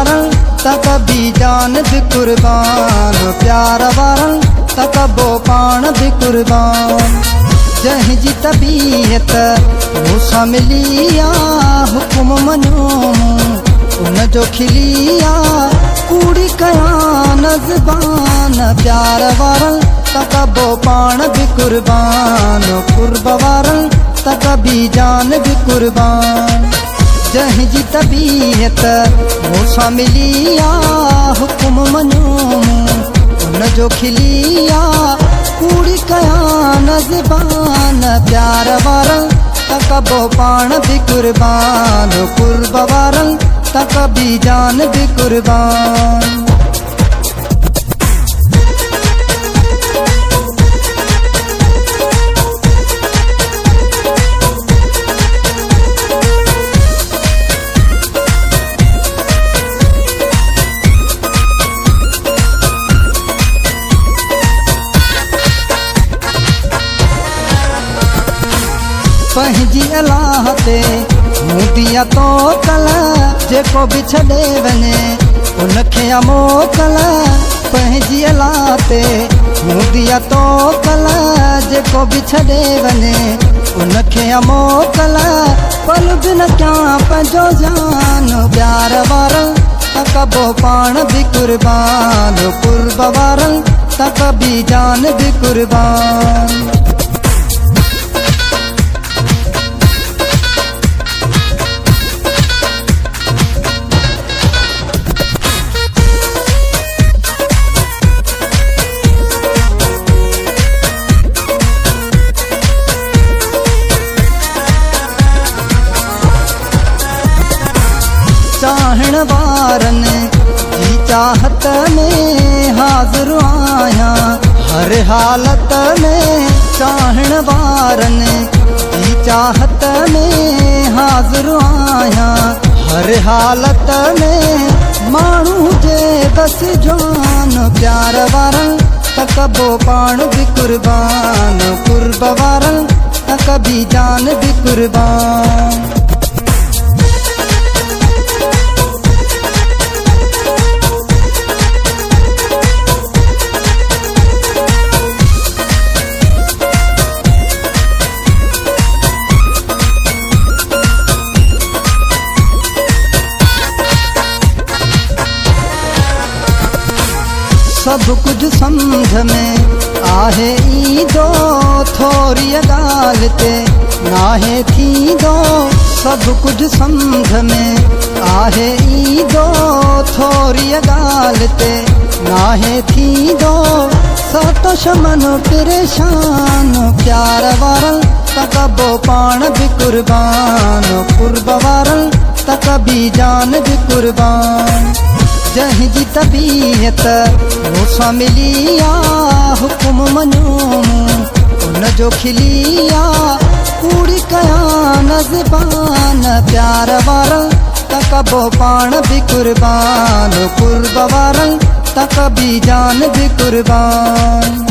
वारन त कभी जान भी कुर्बान, प्यार वारन त कबो पाण भी कुर्बान। जंहिं जी तबीयत मूंसां मिलिया हुकुम मञो उन जो खिलिया, कूड़ी कयां न ज़बान, प्यार वारन त कबो पाण भी कुर्बान, कुर्ब वारन त कभी जान भी कुर्बान। जंहिं जी तबीयत मूंसां मिलिया हुकुम मञो उन जो खिलिया, कूड़ी कयां न ज़बान, प्यार वारन त कबो पाण भी कुर्बान, कुर्ब वारन त कभी जान भी कुर्बान। पंहिंजी अलाह ते हूंदिया तो कल, जेको बि छॾे वञे उनखे मोकल। पंहिंजी अलाह ते हूंदिया तो कल, जेको बि छॾे वञे उनखे मोकल। पल बि न कयां पंहिंजो जान, प्यार वारन त कबो पाण भी कुर्बान, कुर्ब वारन त कभी जान भी कुर्बान। चाहण वारन जी चाहत में हाज़िर आहियां हर हालत में, चाहण वारन जी चाहत में हाज़िर आहियां हर हालत में। माण्हू जे दस जान, प्यार वारन त कबो पाण भी कुर्बान, कुर्ब वारन त कभी जान भी कुर्बान। सब कुछ समझ में आहे ईंदो, थोरी ॻाल्हि ते नाहे थींदो। सब कुछ समझ में आहे ईंदो, थोरी ॻाल्हि ते नाहे थींदो। सतोष मन परेशान, प्यार वारन त कबो पाण भी कुर्बान, कुर्ब वारन त कभी जान भी कुर्बान। जंहिं जी तबीयत मूंसां मिलिया हुकुम मञो उन जो खिलिया, कूड़ी कयां न ज़बान, प्यार वारन त कबो पाण भी कुर्बान, कुर्ब वारन त कभी जान भी कुर्बान।